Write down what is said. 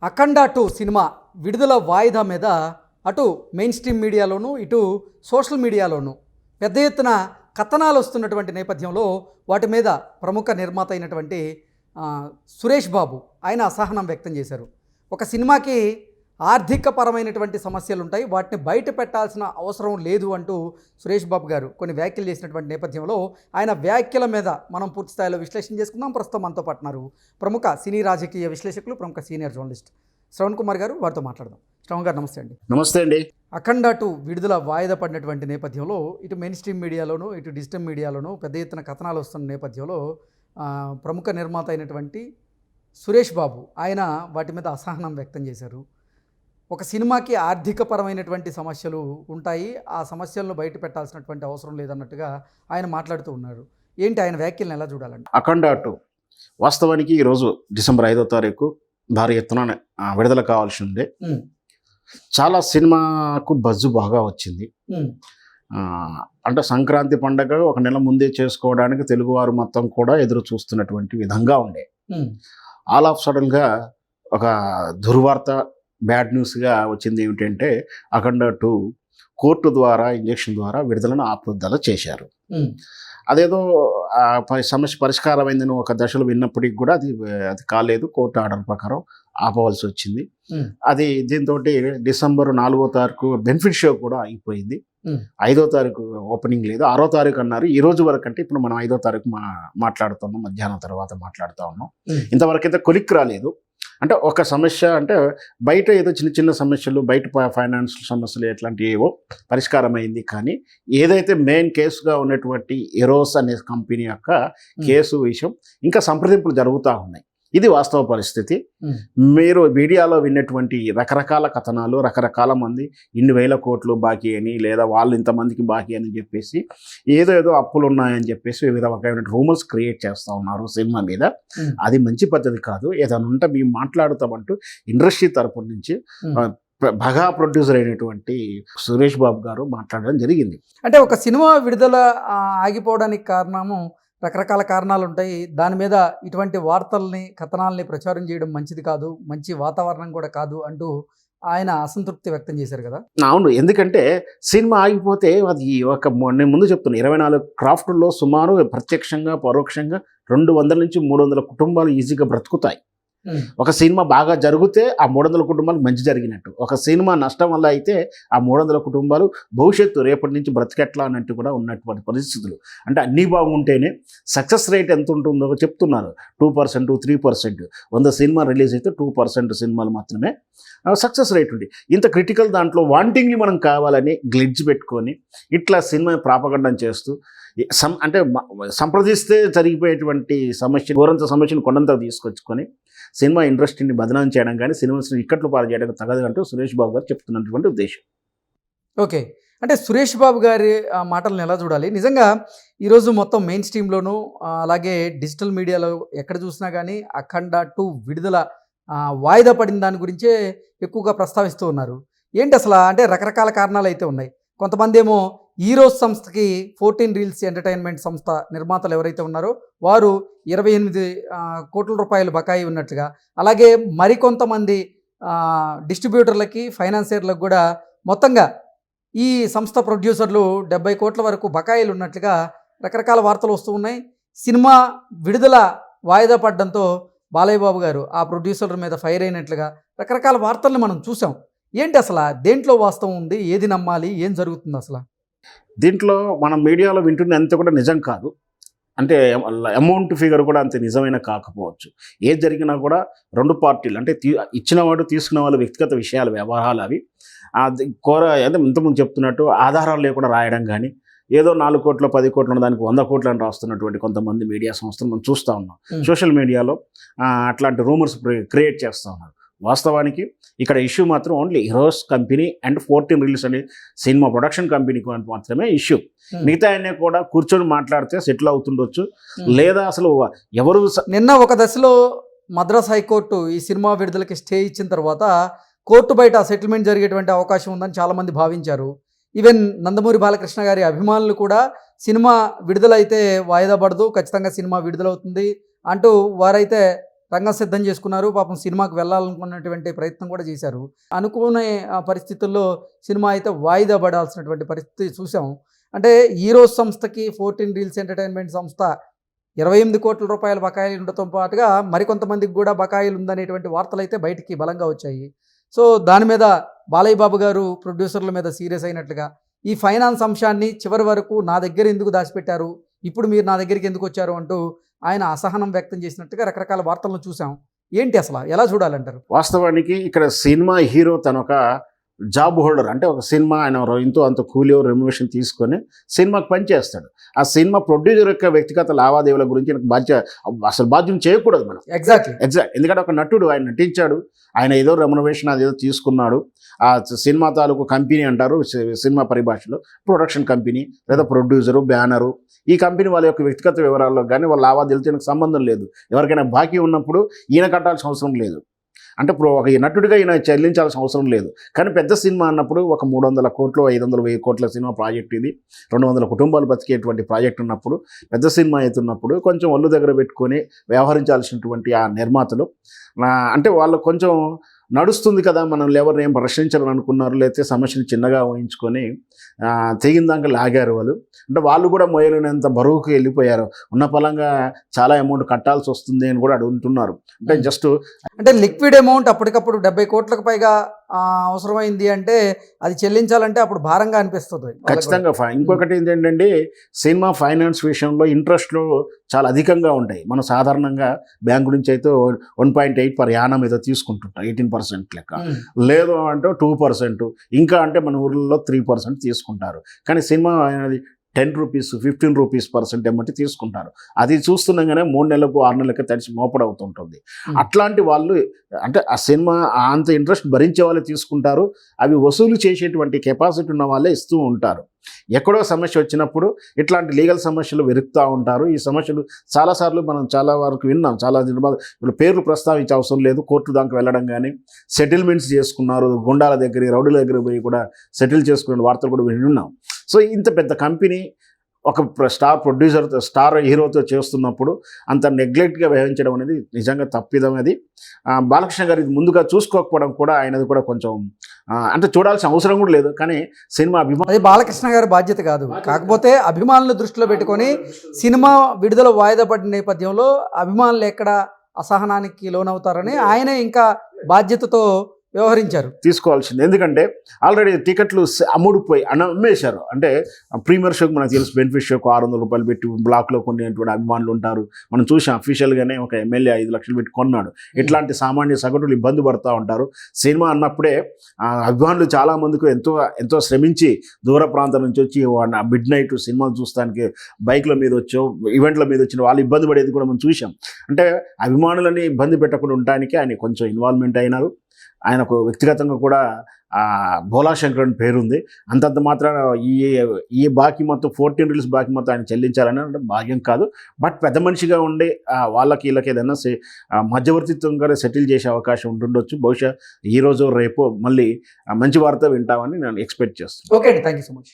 అఖండ 2 cinema విడుదల వాయిదా మీద అటు మెయిన్ స్ట్రీమ్ మీడియాలోనూ ఇటు సోషల్ మీడియాలోనూ పెద్ద ఎత్తున కథనాలు వస్తున్నటువంటి నేపథ్యంలో వాటి మీద ప్రముఖ నిర్మాత అయినటువంటి సురేష్ బాబు ఆయన అసహనం వ్యక్తం చేశారు. ఒక సినిమాకి ఆర్థికపరమైనటువంటి సమస్యలు ఉంటాయి, వాటిని బయట పెట్టాల్సిన అవసరం లేదు అంటూ సురేష్ బాబు గారు కొన్ని వ్యాఖ్యలు చేసినటువంటి నేపథ్యంలో ఆయన వ్యాఖ్యల మీద మనం పూర్తి స్థాయిలో విశ్లేషణ చేసుకుందాం. ప్రస్తుతం మనతో పాటున్నారు ప్రముఖ సినీ రాజకీయ విశ్లేషకులు, ప్రముఖ సీనియర్ జర్నలిస్ట్ శ్రవణ్ కుమార్ గారు. వారితో మాట్లాడదాం. శ్రవణ్ గారు నమస్తే అండి. నమస్తే అండి. అఖండ 2 విడుదల వాయిదా పడినటువంటి నేపథ్యంలో ఇటు మెయిన్ స్ట్రీమ్ మీడియాలోనూ ఇటు డిజిటల్ మీడియాలోనూ పెద్ద ఎత్తున కథనాలు వస్తున్న నేపథ్యంలో ప్రముఖ నిర్మాత అయినటువంటి సురేష్ బాబు ఆయన వాటి మీద అసహనం వ్యక్తం చేశారు. ఒక సినిమాకి ఆర్థికపరమైనటువంటి సమస్యలు ఉంటాయి, ఆ సమస్యలను బయట పెట్టాల్సినటువంటి అవసరం లేదన్నట్టుగా ఆయన మాట్లాడుతూ ఉన్నారు. ఏంటి ఆయన వ్యాఖ్యలను ఎలా చూడాలండి? అఖండ 2 వాస్తవానికి ఈరోజు డిసెంబర్ 5వ తారీఖు భారీ ఎత్తున విడుదల కావాల్సి ఉంది. చాలా సినిమాకు బజ్జు బాగా వచ్చింది. అంటే సంక్రాంతి పండగ ఒక నెల ముందే చేసుకోవడానికి తెలుగువారు మొత్తం కూడా ఎదురు చూస్తున్నటువంటి విధంగా ఉండే ఆల్ ఆఫ్ సడన్గా ఒక దుర్వార్త, బ్యాడ్ న్యూస్గా వచ్చింది. ఏమిటంటే అఖండ 2 కోర్టు ద్వారా ఇంజక్షన్ ద్వారా విడుదలను ఆపుదల చేశారు. అదేదో సమస్య పరిష్కారమైందని ఒక దశలో విన్నప్పటికీ కూడా అది కాలేదు. కోర్టు ఆర్డర్ ప్రకారం ఆపవలసి వచ్చింది. అది దీంతో డిసెంబర్ 4వ తారీఖు బెనిఫిట్ షో కూడా అయిపోయింది. 5వ తారీఖు ఓపెనింగ్ లేదు, 6వ తారీఖు అన్నారు. ఈ రోజు వరకు అంటే ఇప్పుడు మనం 5వ తారీఖు మాట్లాడుతున్నాం, మధ్యాహ్నం తర్వాత మాట్లాడుతూ ఉన్నాం. ఇంతవరకు అయితే కొలిక్ రాలేదు. అంటే ఒక సమస్య అంటే బయట ఏదో చిన్న చిన్న సమస్యలు, బయట ఫైనాన్షియల్ సమస్యలు ఎట్లాంటివి ఏవో పరిష్కారం అయింది. కానీ ఏదైతే మెయిన్ కేసుగా ఉన్నటువంటి ఎరోస్ అనే కంపెనీ యొక్క కేసు విషయం ఇంకా సంప్రదింపులు జరుగుతూ ఉన్నాయి. ఇది వాస్తవ పరిస్థితి. మీరు మీడియాలో విన్నటువంటి రకరకాల కథనాలు, రకరకాల మంది ఇన్ని వేల కోట్లు బాకీ అని, లేదా వాళ్ళు ఇంతమందికి బాకీ అని చెప్పేసి ఏదో అప్పులు ఉన్నాయని చెప్పేసి వివిధ రకమైన రూమర్స్ క్రియేట్ చేస్తూ ఉన్నారు సినిమా మీద. అది మంచి పద్ధతి కాదు. ఏదైనా ఉంటే మేము మాట్లాడుతామంటూ ఇండస్ట్రీ తరపు నుంచి బాగా ప్రొడ్యూసర్ అయినటువంటి సురేష్ బాబు గారు మాట్లాడడం జరిగింది. అంటే ఒక సినిమా విడుదల ఆగిపోవడానికి కారణము రకరకాల కారణాలు ఉంటాయి. దాని మీద ఇటువంటి వార్తల్ని, కథనాలని ప్రచారం చేయడం మంచిది కాదు, మంచి వాతావరణం కూడా కాదు అంటూ ఆయన అసంతృప్తి వ్యక్తం చేశారు కదా. అవును, ఎందుకంటే సినిమా ఆగిపోతే అది నేను ముందు చెప్తున్నా 24 క్రాఫ్ట్లో సుమారు ప్రత్యక్షంగా పరోక్షంగా 200 నుంచి 300 కుటుంబాలు ఈజీగా బ్రతుకుతాయి. ఒక సినిమా బాగా జరిగితే ఆ 300 కుటుంబాలకు మంచి జరిగినట్టు. ఒక సినిమా నష్టం వల్ల అయితే ఆ 300 కుటుంబాలు భవిష్యత్తు రేపటి నుంచి బ్రతికెట్లా అన్నట్టు కూడా ఉన్నటువంటి పరిస్థితులు. అంటే అన్నీ బాగుంటేనే సక్సెస్ రేట్ ఎంత ఉంటుందో చెప్తున్నారు. 2%, 3%. 100 సినిమా రిలీజ్ అయితే 2% సినిమాలు మాత్రమే సక్సెస్ రేట్ ఉంది. ఇంత క్రిటికల్ దాంట్లో వాంటింగ్ని మనం కావాలని గ్లిడ్జ్ పెట్టుకొని ఇట్లా సినిమా ప్రాపగండం చేస్తూ అంటే సంప్రదిస్తే జరిగిపోయేటువంటి సమస్య, ఘోరంత సమస్యను కొండంత తీసుకొచ్చుకొని సినిమా ఇండస్ట్రీని బదనాం చేయడం కానీ, సినిమాని ఇక్కట్లు పాలు చేయడం తగదు అంటూ సురేష్ బాబు గారు చెప్తున్నటువంటి ఉద్దేశం. ఓకే, అంటే సురేష్ బాబు గారి మాటలను ఎలా చూడాలి? నిజంగా ఈరోజు మొత్తం మెయిన్ స్ట్రీమ్లోనూ అలాగే డిజిటల్ మీడియాలో ఎక్కడ చూసినా కానీ అఖండ 2 విడుదల వాయిదా పడిన దాని గురించే ఎక్కువగా ప్రస్తావిస్తూ ఉన్నారు. ఏంటి అసలు? అంటే రకరకాల కారణాలు అయితే ఉన్నాయి. కొంతమంది ఏమో ఈరోజు సంస్థకి 14 రీల్స్ ఎంటర్టైన్మెంట్ సంస్థ నిర్మాతలు ఎవరైతే ఉన్నారో వారు 28 కోట్ల రూపాయలు బకాయి ఉన్నట్లుగా, అలాగే మరికొంతమంది డిస్ట్రిబ్యూటర్లకి, ఫైనాన్సియర్లకు కూడా మొత్తంగా ఈ సంస్థ ప్రొడ్యూసర్లు 70 కోట్ల వరకు బకాయిలు ఉన్నట్లుగా రకరకాల వార్తలు వస్తూ ఉన్నాయి. సినిమా విడుదల వాయిదా పడడంతో బాలయ్య బాబు గారు ఆ ప్రొడ్యూసర్ల మీద ఫైర్ అయినట్లుగా రకరకాల వార్తల్ని మనం చూసాం. ఏంటి అసలు దేంట్లో వాస్తవం ఉంది? ఏది నమ్మాలి? ఏం జరుగుతుంది అసలు? దీంట్లో మనం మీడియాలో వింటుంది అంత కూడా నిజం కాదు. అంటే అమౌంట్ ఫిగర్ కూడా అంత నిజమైన కాకపోవచ్చు. ఏది జరిగినా కూడా రెండు పార్టీలు అంటే ఇచ్చినవాడు తీసుకున్న వాళ్ళు వ్యక్తిగత విషయాలు, వ్యవహారాలు అవి అంటే ఇంతకుముందు చెప్తున్నట్టు ఆధారాలు లేకుండా రాయడం కానీ, ఏదో 4 కోట్లు 10 కోట్లు ఉన్న దానికి 100 కోట్లు అని రాస్తున్నటువంటి కొంతమంది మీడియా సంస్థలు మనం చూస్తూ ఉన్నాం. సోషల్ మీడియాలో అట్లాంటి రూమర్స్ క్రియేట్ చేస్తూ ఉన్నారు. వాస్తవానికి ఇక్కడ ఇష్యూ మాత్రం only heroes company and 14 release అనే సినిమా ప్రొడక్షన్ కంపెనీకి మాత్రమే ఇష్యూ. మిగతా అన్నీ కూడా కూర్చొని మాట్లాడితే సెటిల్ అవుతుండొచ్చు, లేదా అసలు ఎవరు. నిన్న ఒక దశలో మద్రాస్ హైకోర్టు ఈ సినిమా విడుదలకి స్టే ఇచ్చిన తర్వాత కోర్టు బయట సెటిల్మెంట్ జరిగేటువంటి అవకాశం ఉందని చాలామంది భావించారు. ఈవెన్ నందమూరి బాలకృష్ణ గారి అభిమానులు కూడా సినిమా విడుదలైతే వాయిదా పడదు, ఖచ్చితంగా సినిమా విడుదలవుతుంది అంటూ వారైతే రంగం సిద్ధం చేసుకున్నారు. పాపం సినిమాకి వెళ్ళాలనుకున్నటువంటి ప్రయత్నం కూడా చేశారు. అనుకునే పరిస్థితుల్లో సినిమా అయితే వాయిదా పడాల్సినటువంటి పరిస్థితి చూసాం. అంటే ఈరోజు సంస్థకి 14 రీల్స్ ఎంటర్టైన్మెంట్ సంస్థ 28 కోట్ల రూపాయల బకాయిలు ఉండటంతో పాటుగా మరికొంతమందికి కూడా బకాయిలు ఉందనేటువంటి వార్తలు అయితే బయటికి బలంగా వచ్చాయి. సో దాని మీద బాలయ్య బాబు గారు ప్రొడ్యూసర్ల మీద సీరియస్ అయినట్లుగా ఈ ఫైనాన్స్ అంశాన్ని చివరి వరకు నా దగ్గర ఎందుకు దాచిపెట్టారు, ఇప్పుడు మీరు నా దగ్గరికి ఎందుకు వచ్చారు అంటూ ఆయన అసహనం వ్యక్తం చేసినట్టుగా రకరకాల వార్తలను చూసాం. ఏంటి అసలు ఎలా చూడాలంటారు? వాస్తవానికి ఇక్కడ సినిమా హీరో తన ఒక జాబ్ హోల్డర్, అంటే ఒక సినిమా ఆయన ఇంతో అంత కూలీ రెమ్యునరేషన్ తీసుకొని సినిమాకి పనిచేస్తాడు. ఆ సినిమా ప్రొడ్యూసర్ యొక్క వ్యక్తిగత లావాదేవీల గురించి అసలు బాధ్యం చేయకూడదు మనం. ఎగ్జాక్ట్. ఎందుకంటే ఒక నటుడు ఆయన నటించాడు, ఆయన ఏదో రెమ్యునరేషన్ అదేదో తీసుకున్నాడు. ఆ సినిమా తాలూకు కంపెనీ అంటారు సినిమా పరిభాషలో, ప్రొడక్షన్ కంపెనీ లేదా ప్రొడ్యూసరు, బ్యానరు, ఈ కంపెనీ వాళ్ళ యొక్క వ్యక్తిగత వివరాల్లో కానీ వాళ్ళ లావాదేవీలతో ఈయనకు సంబంధం లేదు. ఎవరికైనా బాకీ ఉన్నప్పుడు ఈయన కట్టాల్సిన అవసరం లేదు. అంటే ఇప్పుడు ఒక నటుడిగా ఈయన చెల్లించాల్సిన అవసరం లేదు. కానీ పెద్ద సినిమా అన్నప్పుడు ఒక 300 కోట్లు 500 1000 కోట్ల సినిమా ప్రాజెక్ట్ ఇది, 200 కుటుంబాలు బతికేటువంటి ప్రాజెక్ట్ ఉన్నప్పుడు, పెద్ద సినిమా అవుతున్నప్పుడు కొంచెం ఒళ్ళు దగ్గర పెట్టుకొని వ్యవహరించాల్సినటువంటి ఆ నిర్మాతలు అంటే వాళ్ళు కొంచెం నడుస్తుంది కదా, మనం ఎవరిని ఏం ప్రశ్నించాలని అనుకున్నారు, లేకపోతే సమస్యను చిన్నగా ఊహించుకొని తెగిన దాకా లాగారు వాళ్ళు. అంటే వాళ్ళు కూడా మొయ్యలేనంత బరువుకు వెళ్ళిపోయారు. ఉన్న పలంగా చాలా అమౌంట్ కట్టాల్సి వస్తుంది అని కూడా అడుగుతున్నారు. అంటే జస్ట్ అంటే లిక్విడ్ అమౌంట్ అప్పటికప్పుడు 70 కోట్లకు పైగా అవసరమైంది అంటే అది చెల్లించాలంటే అప్పుడు భారంగా అనిపిస్తుంది ఖచ్చితంగా. ఇంకొకటి ఏంటంటే సినిమా ఫైనాన్స్ విషయంలో ఇంట్రెస్ట్లు చాలా అధికంగా ఉంటాయి. మనం సాధారణంగా బ్యాంకు నుంచి అయితే 1.8 పర్ యానం ఏదో తీసుకుంటుంటాం, 18% లెక్క. లేదు అంటే 2%, ఇంకా అంటే మన ఊర్లలో 3% తీసుకుంటారు. కానీ సినిమా అనేది 10 రూపీస్ 15 రూపీస్% ఏమంటే తీసుకుంటారు. అది చూస్తున్నాగానే 3 నెలలకు 6 నెలలకు తడిచి మోపడవుతుంటుంది. అట్లాంటి వాళ్ళు అంటే ఆ సినిమా అంత ఇంట్రెస్ట్ భరించే వాళ్ళే తీసుకుంటారు. అవి వసూలు చేసేటువంటి కెపాసిటీ ఉన్న వాళ్ళే ఇస్తూ ఉంటారు. ఎక్కడో సమస్య వచ్చినప్పుడు ఇట్లాంటి లీగల్ సమస్యలు వెరుకుతూ ఉంటారు. ఈ సమస్యలు చాలాసార్లు మనం చాలా వరకు విన్నాం. చాలా ఇప్పుడు పేర్లు ప్రస్తావించే అవసరం లేదు, కోర్టు దాకా వెళ్ళడం కానీ, సెటిల్మెంట్స్ చేసుకున్నారు, గుండాల దగ్గర రౌడీల దగ్గర పోయి కూడా సెటిల్ చేసుకునే వార్తలు కూడా విన్నాం. సో ఇంత పెద్ద కంపెనీ ఒక స్టార్ ప్రొడ్యూసర్తో స్టార్ హీరోతో చేస్తున్నప్పుడు అంత నెగ్లెక్ట్గా వ్యవహరించడం అనేది నిజంగా తప్పిదం. అది బాలకృష్ణ గారి ముందుగా చూసుకోకపోవడం కూడా ఆయనది కూడా కొంచెం అంటే చూడాల్సిన అవసరం కూడా లేదు. కానీ సినిమా అది బాలకృష్ణ గారి బాధ్యత కాదు. కాకపోతే అభిమానులు దృష్టిలో పెట్టుకొని సినిమా విడుదల వాయిదా పడిన నేపథ్యంలో అభిమానులు ఎక్కడ అసహనానికి లోనవుతారని ఆయనే ఇంకా బాధ్యతతో వ్యవహరించారు. తీసుకోవాల్సింది. ఎందుకంటే ఆల్రెడీ టికెట్లు అమ్ముడుపోయి అమ్మేశారు. అంటే ప్రీమియర్ షోకి మనకు తెలుసు, బెనిఫిట్ షోకు 600 రూపాయలు పెట్టి బ్లాక్లో కొనేటువంటి అభిమానులు ఉంటారు. మనం చూసాం అఫీషియల్గానే ఒక ఎమ్మెల్యే 5 లక్షలు పెట్టి కొన్నాడు. ఇట్లాంటి సామాన్య సగటులు ఇబ్బంది పడుతూ ఉంటారు. సినిమా అన్నప్పుడే అభిమానులు చాలామందికి ఎంతో శ్రమించి దూర ప్రాంతం నుంచి వచ్చి మిడ్ నైట్ సినిమాలు చూస్తానికి బైక్ల మీద వచ్చో ఈవెంట్ల మీద వచ్చిన వాళ్ళు ఇబ్బంది పడేది కూడా మనం చూసాం. అంటే అభిమానులని ఇబ్బంది పెట్టకుండా ఉండడానికి ఆయన కొంచెం ఇన్వాల్వ్మెంట్ అయినారు. ఆయనకు వ్యక్తిగతంగా కూడా భోలాశంకర్ అని పేరుంది. అంతంత మాత్రాన ఈ బాకీ మొత్తం 14 రీల్స్ బాకీ మొత్తం ఆయన చెల్లించాలని అంటే భాగ్యం కాదు. బట్ పెద్ద మనిషిగా ఉండి వాళ్ళకి వీళ్ళకి ఏదైనా మధ్యవర్తిత్వంగా సెటిల్ చేసే అవకాశం ఉంటుండొచ్చు. బహుశా ఈరోజు రేపు మళ్ళీ మంచి వార్త వింటామని నేను ఎక్స్పెక్ట్ చేస్తాను. ఓకే అండి, థ్యాంక్ యూ సో మచ్.